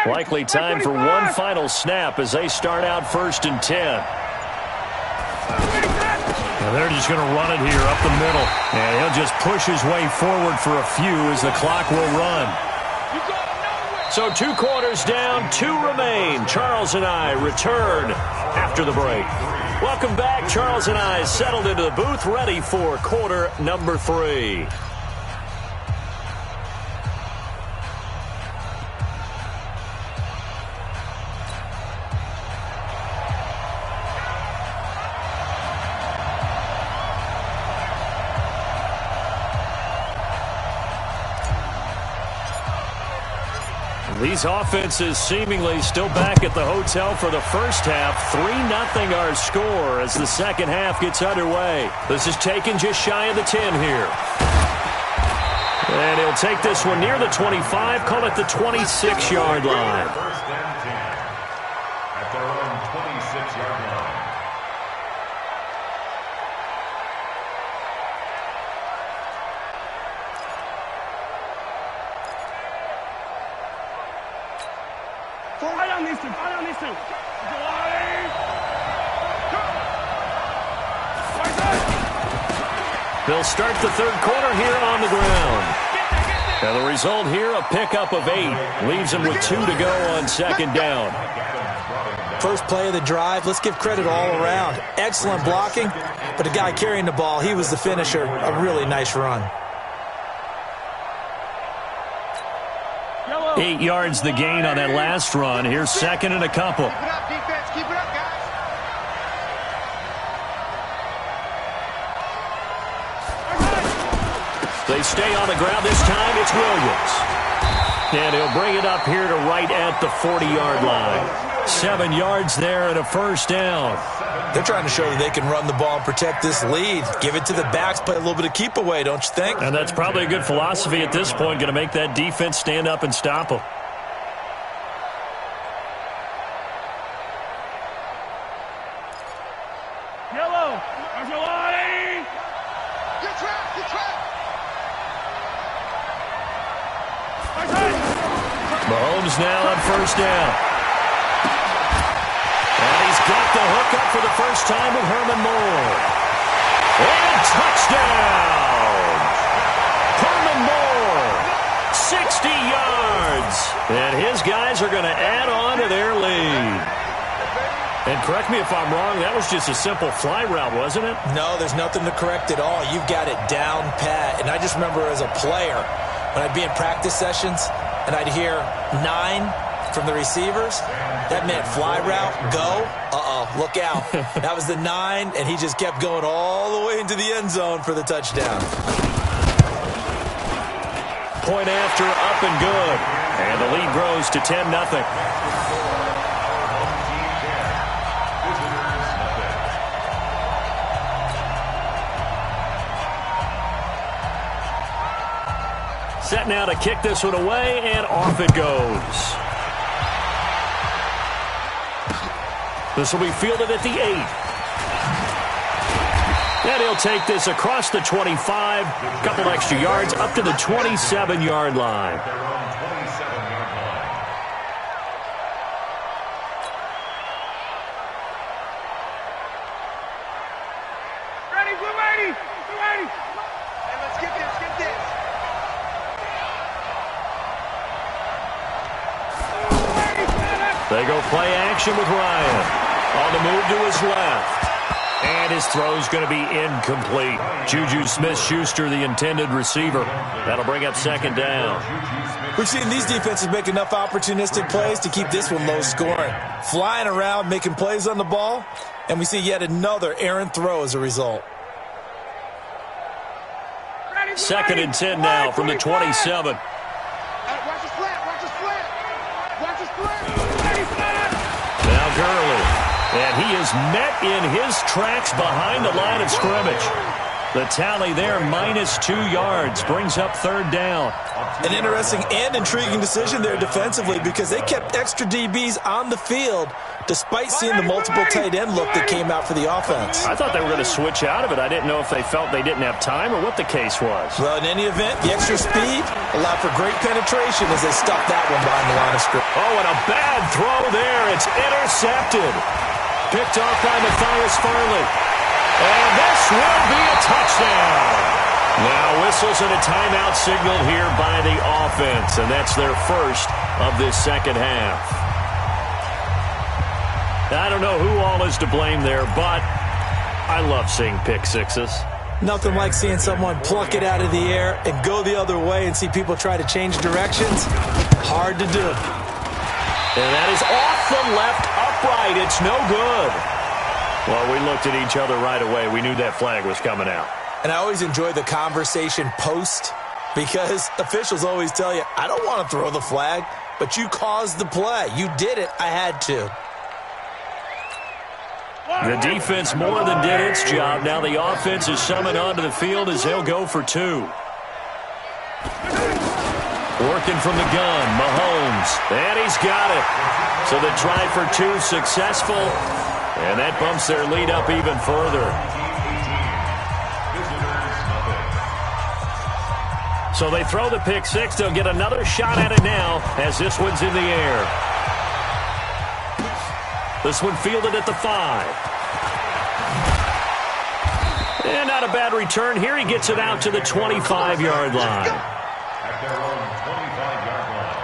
Likely time for one final snap as they start out 1st and 10. And they're just going to run it here up the middle. And he'll just push his way forward for a few as the clock will run. So 2 quarters down, 2 remain. Charles and I return after the break. Welcome back. Charles and I settled into the booth, ready for quarter number 3. These offenses seemingly still back at the hotel for the first half. 3-0 our score as the second half gets underway. This is taken just shy of the 10 here. And he'll take this one near the 25, call it the 26-yard line. First and 10 at their own 26-yard line. They'll start the third quarter here on the ground. And the result here, a pickup of 8. Leaves them with 2 to go on second down. First play of the drive, let's give credit all around. Excellent blocking, but the guy carrying the ball, he was the finisher. A really nice run. 8 yards the gain on that last run. Here's second and a couple. Keep it up, defense. Keep it up, guys. They stay on the ground. This time it's Williams. And he'll bring it up here to right at the 40-yard line. 7 yards there and a first down. They're trying to show that they can run the ball and protect this lead. Give it to the backs, play a little bit of keep away, don't you think? And that's probably a good philosophy at this point, going to make that defense stand up and stop them. Mahomes now on first down. And he's got the hook up for the first time with Herman Moore. And touchdown! Herman Moore, 60 yards. And his guys are going to add on to their lead. And correct me if I'm wrong, that was just a simple fly route, wasn't it? No, there's nothing to correct at all. You've got it down pat. And I just remember as a player, when I'd be in practice sessions, and I'd hear 9 from the receivers, that meant fly route, go, look out. That was the 9, and he just kept going all the way into the end zone for the touchdown. Point after, up and good. And the lead grows to 10-0. Set now to kick this one away, and off it goes. This will be fielded at the 8. And he'll take this across the 25, couple extra yards, up to the 27-yard line. Ready, we're ready. We're ready. Hey, let's get this, get this. They go play action with Ryan. On the move to his left. And his throw's going to be incomplete. Juju Smith-Schuster, the intended receiver. That'll bring up second down. We've seen these defenses make enough opportunistic plays to keep this one low scoring. Flying around, making plays on the ball, and we see yet another errant throw as a result. Second and 10 now from the 27. Watch the slant, watch the slant. Watch the slant. Now Gurley. And he is met in his tracks behind the line of scrimmage. The tally there, -2 yards, brings up third down. An interesting and intriguing decision there defensively because they kept extra DBs on the field despite seeing the multiple tight end look that came out for the offense. I thought they were going to switch out of it. I didn't know if they felt they didn't have time or what the case was. Well, in any event, the extra speed allowed for great penetration as they stuffed that one behind the line of scrimmage. Oh, and a bad throw there. It's intercepted. Picked off by Matthias Farley. And this will be a touchdown. Now whistles and a timeout signal here by the offense, and that's their first of this second half. I don't know who all is to blame there, but I love seeing pick sixes. Nothing like seeing someone pluck it out of the air and go the other way and see people try to change directions. Hard to do. And that is off the left upright. It's no good. Well, we looked at each other right away. We knew that flag was coming out. And I always enjoy the conversation post because officials always tell you, I don't want to throw the flag, but you caused the play. You did it. I had to. The defense more than did its job. Now the offense is summoned onto the field as they'll go for two. Working from the gun, Mahomes. And he's got it. So the try for two successful. And that bumps their lead up even further. So they throw the pick six. They'll get another shot at it now as this one's in the air. This one fielded at the 5. And not a bad return. Here he gets it out to the 25-yard line. At their own 25-yard line.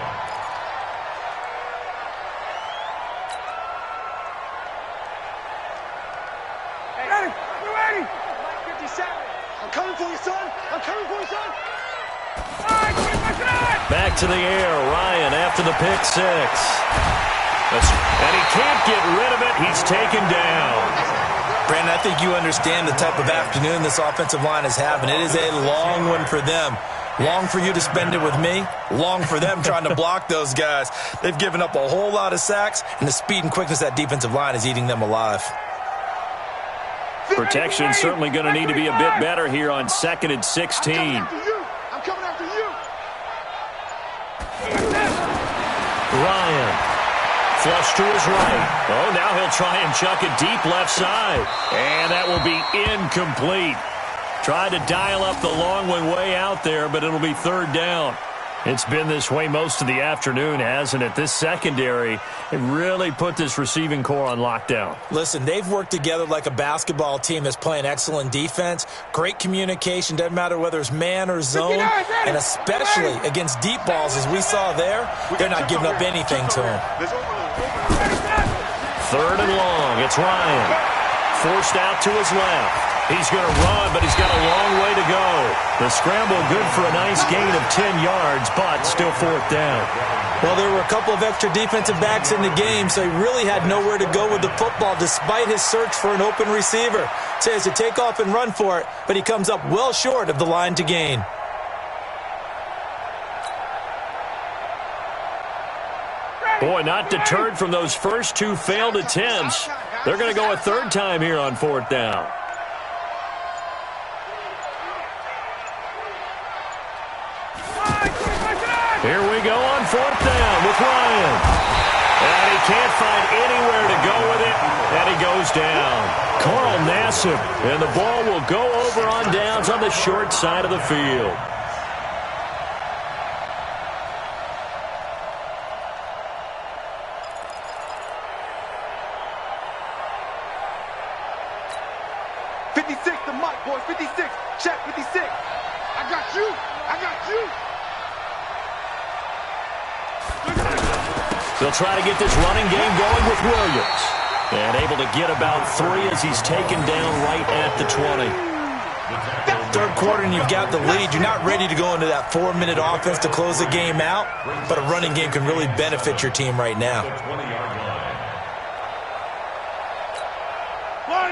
Hey, ready? You ready? 57. I'm coming for you, son. I'm coming for you, son. All right, keep pushing on. Back to the air. Ryan after the pick six. And he can't get rid of it. He's taken down. Brandon, I think you understand the type of afternoon this offensive line is having. It is a long one for them. Long for you to spend it with me. Long for them trying to block those guys. They've given up a whole lot of sacks, and the speed and quickness of that defensive line is eating them alive. Protection certainly going to need to be a bit better here on 2nd and 16. I'm coming after you. Ryan. Flush to his right. Oh, now he'll try and chuck it deep left side. And that will be incomplete. Tried to dial up the long one way out there, but it'll be third down. It's been this way most of the afternoon, hasn't it? This secondary, it really put this receiving core on lockdown. Listen, they've worked together like a basketball team that's playing excellent defense. Great communication, doesn't matter whether it's man or zone. And especially against deep balls, as we saw there, they're not giving up anything to them. Third and long, it's Ryan. Forced out to his left. He's going to run, but he's got a long way to go. The scramble good for a nice gain of 10 yards, but still fourth down. Well, there were a couple of extra defensive backs in the game, so he really had nowhere to go with the football despite his search for an open receiver. So he has to take off and run for it, but he comes up well short of the line to gain. Boy, not deterred from those first two failed attempts. They're going to go a third time here on fourth down. Here we go on fourth down with Ryan. And he can't find anywhere to go with it, and he goes down. Carl Nassib, and the ball will go over on downs on the short side of the field. The mic, boys. 56. Check 56. I got you. I got you. They'll try to get this running game going with Williams. And able to get about 3 as he's taken down right at the 20. Third quarter and you've got the lead. You're not ready to go into that 4-minute offense to close the game out, but a running game can really benefit your team right now.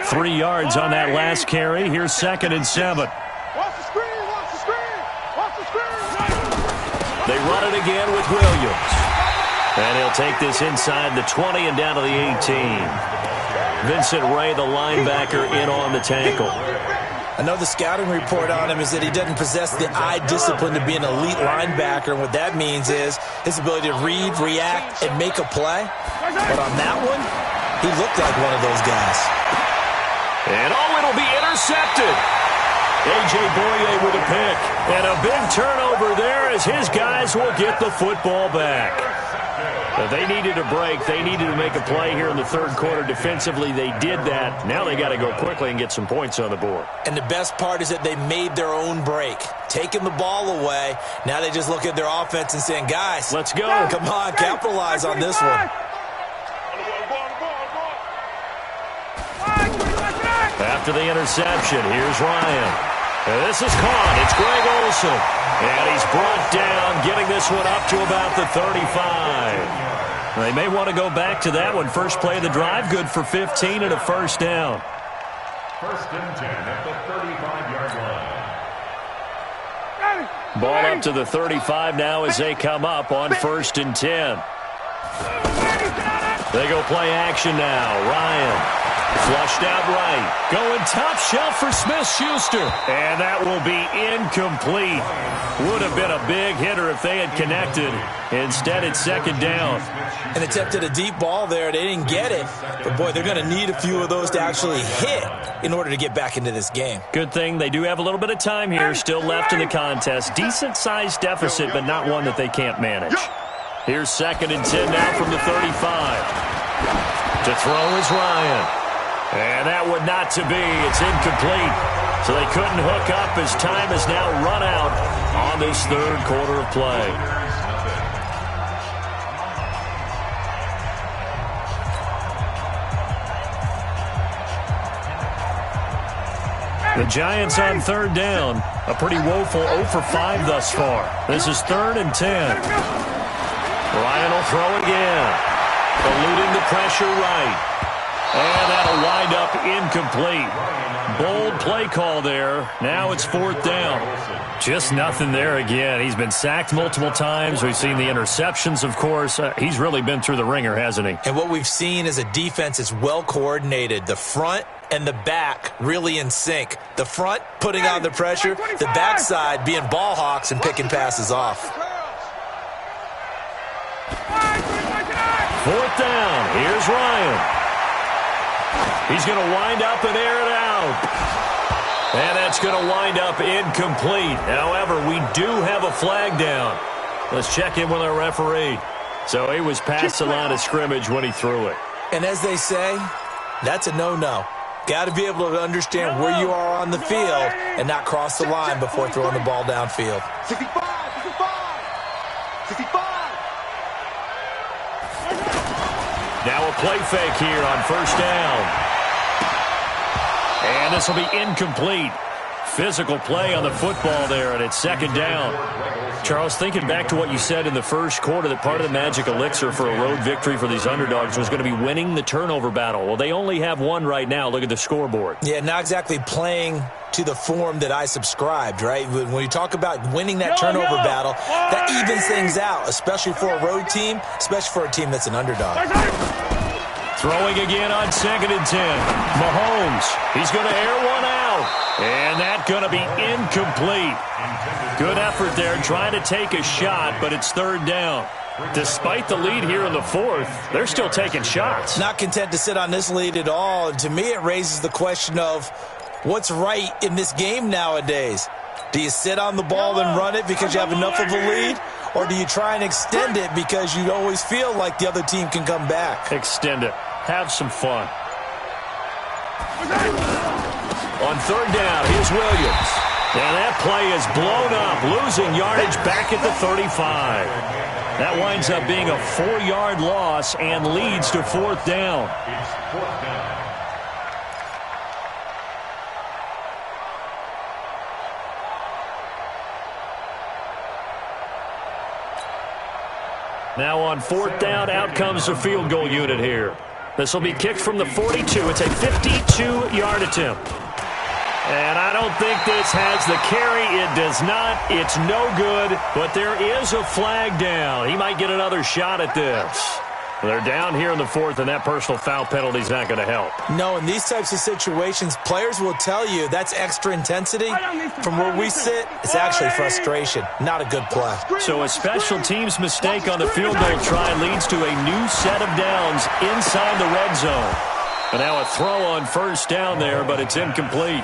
3 yards on that last carry. Here's 2nd and 7. Watch the screen. Watch the screen. Watch the screen. They run it again with Williams. And he'll take this inside the 20 and down to the 18. Vincent Ray, the linebacker, in on the tackle. I know the scouting report on him is that he doesn't possess the eye discipline to be an elite linebacker, and what that means is his ability to read, react, and make a play. But on that one, he looked like one of those guys. And it'll be intercepted. A.J. Boye with a pick. And a big turnover there as his guys will get the football back. But they needed a break. They needed to make a play here in the third quarter. Defensively, they did that. Now they got to go quickly and get some points on the board. And the best part is that they made their own break. Taking the ball away. Now they just look at their offense and saying, guys, let's go. Come on, capitalize on this one. After the interception, here's Ryan. And this is caught. It's Greg Olsen. And he's brought down, getting this one up to about the 35. They may want to go back to that one. First play of the drive, good for 15 and a first down. First and 10 at the 35-yard line. Ball up to the 35 now as they come up on first and 10. They go play action now. Ryan. Flushed out right. Going top shelf for Smith-Schuster. And that will be incomplete. Would have been a big hitter if they had connected. Instead, it's second down. And attempted a deep ball there. They didn't get it. But, boy, they're going to need a few of those to actually hit in order to get back into this game. Good thing they do have a little bit of time here still left in the contest. Decent-sized deficit, but not one that they can't manage. Here's second and 10 now from the 35. To throw is Ryan. And that would not to be. It's incomplete. So they couldn't hook up as time has now run out on this third quarter of play. The Giants on third down. A pretty woeful 0 for 5 thus far. This is third and 10. Ryan will throw again. Eluding the pressure right. And that'll wind up incomplete. Bold play call there. Now it's fourth down. Just nothing there again. He's been sacked multiple times. We've seen the interceptions, of course. He's really been through the ringer, hasn't he? And what we've seen is a defense that's well coordinated. The front and the back really in sync. The front putting on the pressure. The backside being ball hawks and picking passes off. Fourth down. Here's Ryan. He's going to wind up and air it out. And that's going to wind up incomplete. However, we do have a flag down. Let's check in with our referee. So he was past the line of scrimmage when he threw it. And as they say, that's a no-no. Got to be able to understand where you are on the field and not cross the line before throwing the ball downfield. 65, 65. Now a play fake here on first down. And this will be incomplete. Physical play on the football there, and it's second down. Charles, thinking back to what you said in the first quarter, that part of the magic elixir for a road victory for these underdogs was going to be winning the turnover battle. Well, they only have one right now. Look at the scoreboard. Yeah, not exactly playing to the form that I subscribed, right? When you talk about winning that turnover battle, that evens things out, especially for a road team, especially for a team that's an underdog. Throwing again on second and 10. Mahomes, he's going to air one out. And that's going to be incomplete. Good effort there trying to take a shot, but it's third down. Despite the lead here in the fourth, they're still taking shots. Not content to sit on this lead at all. And to me, it raises the question of what's right in this game nowadays. Do you sit on the ball and run it because you have enough of a lead? Or do you try and extend it because you always feel like the other team can come back? Extend it. Have some fun. On third down, here's Williams. And that play is blown up, losing yardage back at the 35. That winds up being a 4-yard loss and leads to fourth down. It's fourth down. Now on fourth down, out comes the field goal unit here. This will be kicked from the 42. It's a 52-yard attempt. And I don't think this has the carry. It does not. It's no good, but there is a flag down. He might get another shot at this. They're down here in the fourth, and that personal foul penalty is not going to help. No, in these types of situations, players will tell you that's extra intensity. From where we sit, it's actually frustration, not a good play. So a special teams mistake on the field goal try leads to a new set of downs inside the red zone. And now a throw on first down there, but it's incomplete.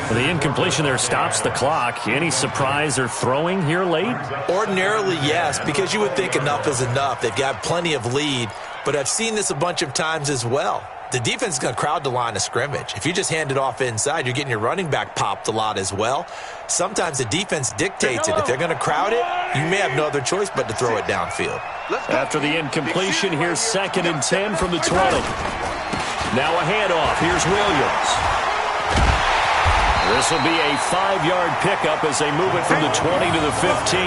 The incompletion there stops the clock. Any surprise they're throwing here late? Ordinarily, yes, because you would think enough is enough. They've got plenty of lead, but I've seen this a bunch of times as well. The defense is going to crowd the line of scrimmage. If you just hand it off inside, you're getting your running back popped a lot as well. Sometimes the defense dictates it. If they're going to crowd it, you may have no other choice but to throw it downfield. After the incompletion, here's 2nd and 10 from the 20. Now a handoff. Here's Williams. This will be a 5-yard pickup as they move it from the 20 to the 15.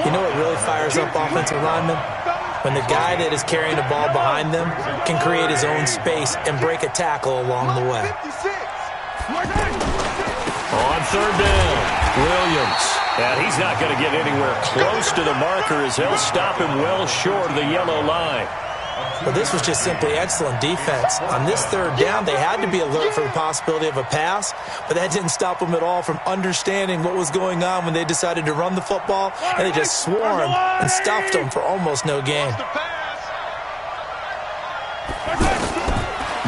You know what really fires up offensive linemen? When the guy that is carrying the ball behind them can create his own space and break a tackle along the way. On 3rd down, Williams. And he's not going to get anywhere close to the marker as they'll stop him well short of the yellow line. Well, this was just simply excellent defense. On this 3rd down, they had to be alert for the possibility of a pass, but that didn't stop them at all from understanding what was going on when they decided to run the football, and they just swarmed and stuffed them for almost no gain.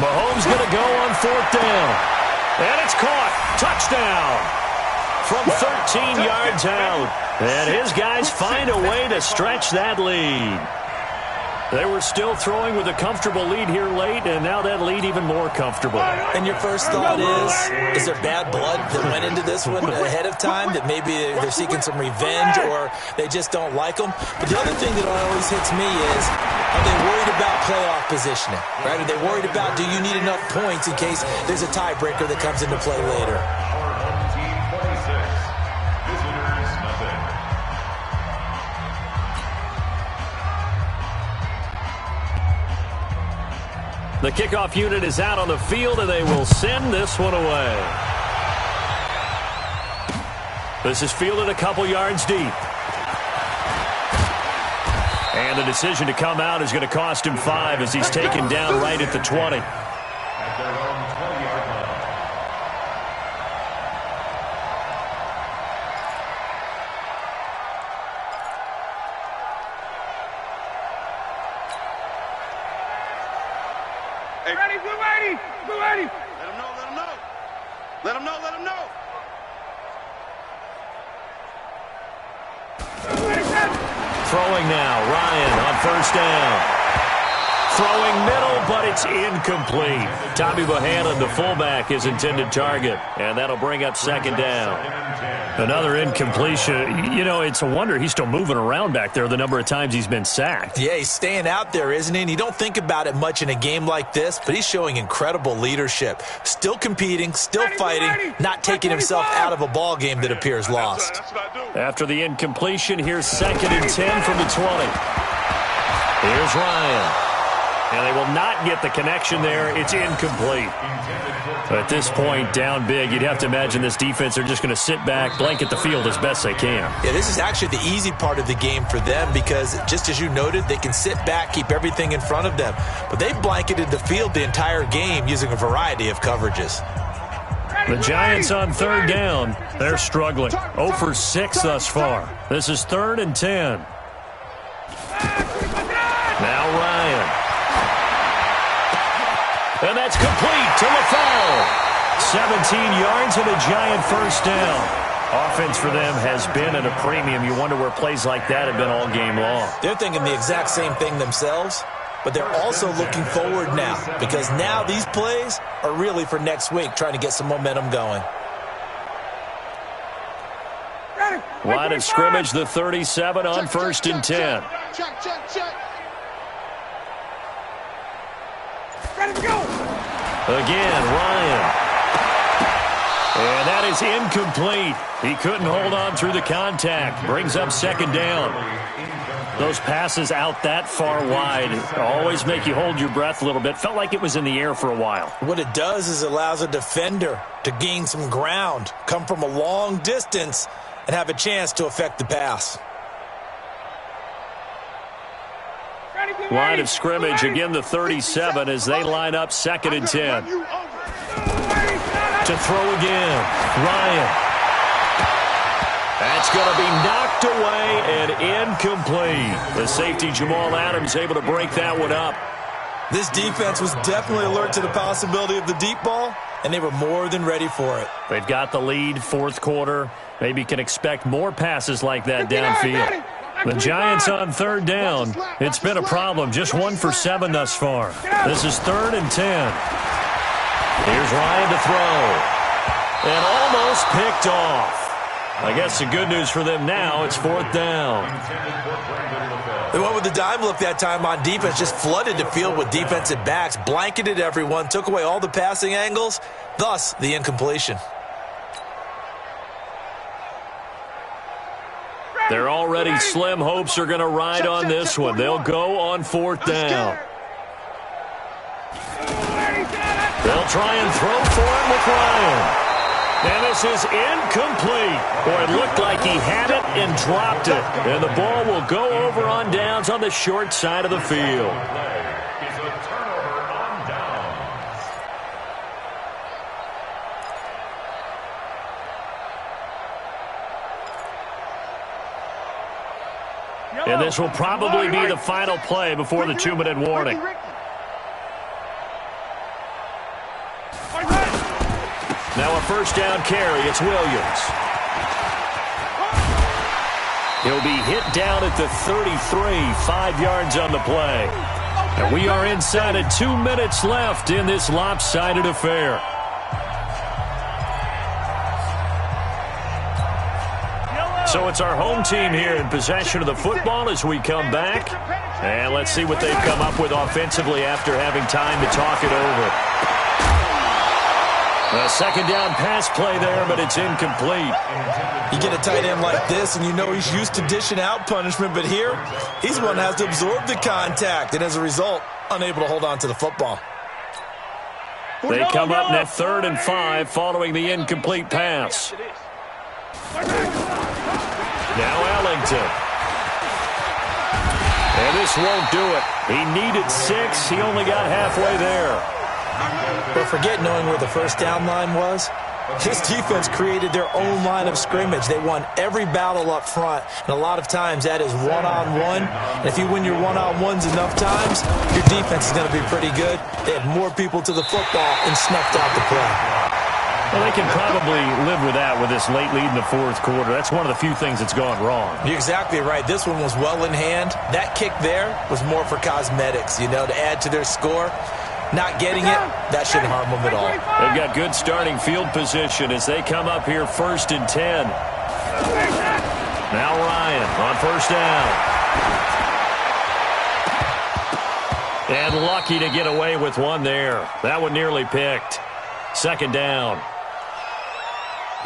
Mahomes going to go on 4th down. And it's caught. Touchdown. From 13 yards out. And his guys find a way to stretch that lead. They were still throwing with a comfortable lead here late, and now that lead even more comfortable. And your first thought is there bad blood that went into this one ahead of time, that maybe they're seeking some revenge or they just don't like them? But the other thing that always hits me is, are they worried about playoff positioning? Right? Are they worried about, do you need enough points in case there's a tiebreaker that comes into play later? The kickoff unit is out on the field, and they will send this one away. This is fielded a couple yards deep. And the decision to come out is going to cost him 5 as he's taken down right at the 20. At their own 20-yard line. Hey, ready, blue 80, blue 80. Let him know, let him know. Let him know, let him know. Throwing now, Ryan on 1st down. Throwing middle, but it's incomplete. Tommy Bohannon, the fullback, his intended target, and that'll bring up 2nd down. Another incompletion. You know, it's a wonder he's still moving around back there the number of times he's been sacked. Yeah, he's staying out there, isn't he? And you don't think about it much in a game like this, but he's showing incredible leadership. Still competing, still fighting, not taking himself out of a ball game that appears lost. After the incompletion, here's 2nd and 10 from the 20. Here's Ryan. And they will not get the connection there. It's incomplete. At this point, down big, you'd have to imagine this defense are just going to sit back, blanket the field as best they can. Yeah, this is actually the easy part of the game for them because, just as you noted, they can sit back, keep everything in front of them. But they've blanketed the field the entire game using a variety of coverages. The Giants on 3rd down. They're struggling. 0 for 6 thus far. This is 3rd and 10. Now Ryan. And that's complete to LaFell. 17 yards and a Giant 1st down. Offense for them has been at a premium. You wonder where plays like that have been all game long. They're thinking the exact same thing themselves, but they're also looking forward now because now these plays are really for next week, trying to get some momentum going. Line of scrimmage, the 37 on 1st and 10. Check, check, check. Ready to go. Again, Ryan. And that is incomplete. He couldn't hold on through the contact. Brings up 2nd down. Those passes out that far wide always make you hold your breath a little bit. Felt like it was in the air for a while. What it does is it allows a defender to gain some ground, come from a long distance, and have a chance to affect the pass. Ready, blue Line of scrimmage, again the 37 as they line up 2nd and 10. To throw again, Ryan. That's going to be knocked away and incomplete. The safety Jamal Adams able to break that one up. This defense was definitely alert to the possibility of the deep ball, and they were more than ready for it. They've got the lead, 4th quarter. Maybe can expect more passes like that downfield. The Giants on 3rd down. It's been a problem. Just 1 for 7 thus far. This is 3rd and 10. Here's Ryan to throw. And almost picked off. I guess the good news for them now, it's 4th down. They went with the dime look that time on defense, just flooded the field with defensive backs, blanketed everyone, took away all the passing angles, thus the incompletion. They're already slim hopes are going to ride on this one. They'll go on 4th down. They'll try and throw for him with Ryan. And this is incomplete. Boy, it looked like he had it and dropped it. And the ball will go over on downs on the short side of the field. And this will probably be the final play before the 2-minute warning. Now a 1st down carry. It's Williams. He'll be hit down at the 33, 5 yards on the play. And we are inside of 2 minutes left in this lopsided affair. So it's our home team here in possession of the football as we come back. And let's see what they've come up with offensively after having time to talk it over. A 2nd down pass play there, but it's incomplete. You get a tight end like this, and you know he's used to dishing out punishment, but here, he's the one that has to absorb the contact, and as a result, unable to hold on to the football. They come up net 3rd and 5 following the incomplete pass. Now Ellington. And this won't do it. He needed 6. He only got halfway there. But forget knowing where the 1st down line was. His defense created their own line of scrimmage. They won every battle up front, and a lot of times that is one-on-one. And if you win your one-on-ones enough times, your defense is going to be pretty good. They had more people to the football and snuffed out the play. Well, they can probably live with that with this late lead in the 4th quarter. That's one of the few things that's gone wrong. You're exactly right. This one was well in hand. That kick there was more for cosmetics, to add to their score. Not getting it, that shouldn't harm them at all. They've got good starting field position as they come up here 1st and 10. Now Ryan on 1st down. And lucky to get away with one there. That one nearly picked. 2nd down.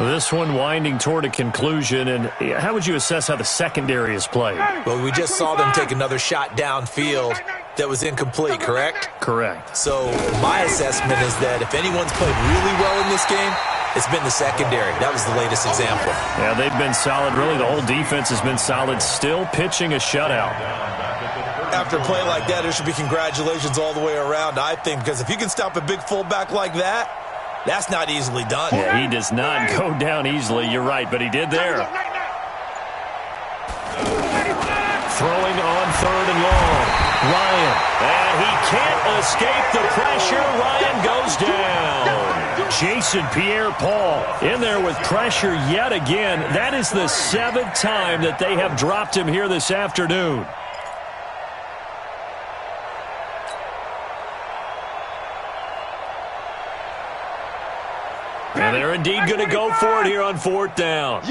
This one winding toward a conclusion, and how would you assess how the secondary is played? Well, we just saw them take another shot downfield that was incomplete, correct? Correct. So my assessment is that if anyone's played really well in this game, it's been the secondary. That was the latest example. Yeah, they've been solid. Really, the whole defense has been solid, still pitching a shutout. After a play like that, there should be congratulations all the way around, I think, because if you can stop a big fullback like that, that's not easily done. Yeah, he does not go down easily. You're right, but he did there. Throwing on 3rd and long. Ryan. And he can't escape the pressure. Ryan goes down. Jason Pierre-Paul in there with pressure yet again. That is the 7th time that they have dropped him here this afternoon. And they're indeed going to go for it here on 4th down.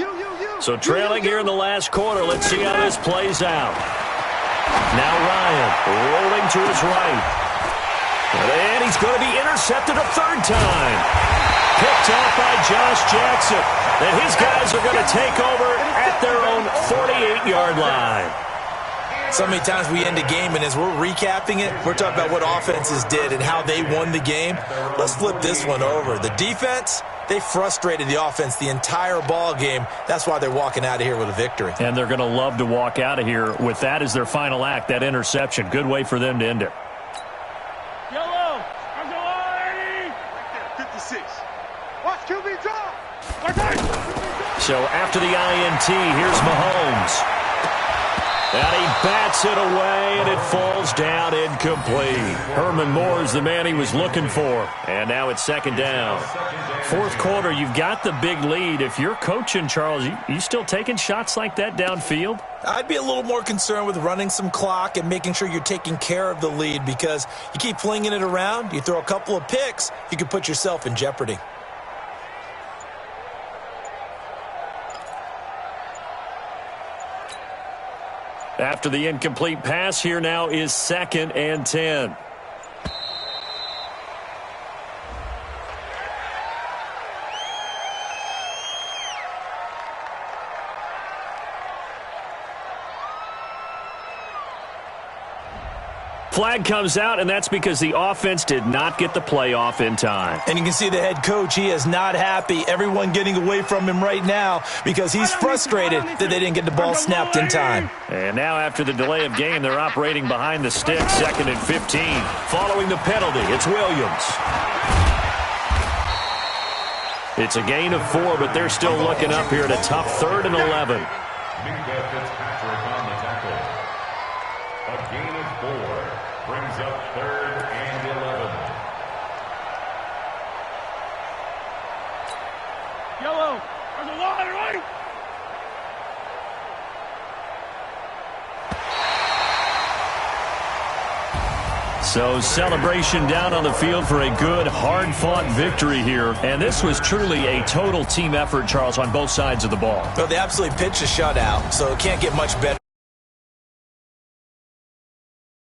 So trailing here in the last quarter, let's see how this plays out. Now Ryan rolling to his right. And he's going to be intercepted a 3rd time. Picked off by Josh Jackson. And his guys are going to take over at their own 48-yard line. So many times we end a game, and as we're recapping it, we're talking about what offenses did and how they won the game. Let's flip this one over. The defense, they frustrated the offense the entire ball game. That's why they're walking out of here with a victory. And they're going to love to walk out of here with that as their final act, that interception. Good way for them to end it. Yellow. I'm the line. Right there, 56. Watch QB drop. So after the INT, here's Mahomes. And he bats it away, and it falls down incomplete. Herman Moore is the man he was looking for. And now it's second down. Fourth quarter, you've got the big lead. If you're coaching, Charles, you still taking shots like that downfield? I'd be a little more concerned with running some clock and making sure you're taking care of the lead, because you keep flinging it around, you throw a couple of picks, you could put yourself in jeopardy. After the incomplete pass, here now is 2nd and 10. Flag comes out, and that's because the offense did not get the play off in time. And you can see the head coach, he is not happy. Everyone getting away from him right now because he's frustrated that they didn't get the ball snapped in time. And now after the delay of game, they're operating behind the stick, 2nd and 15. Following the penalty, it's Williams. It's a gain of 4, but they're still looking up here at a tough 3rd and 11. Minka Fitzpatrick on the tackle. A gain of 4 brings up 3rd and 11. Yellow. There's a line, right? So celebration down on the field for a good, hard-fought victory here. And this was truly a total team effort, Charles, on both sides of the ball. Well, they absolutely pitched a shutout, so it can't get much better.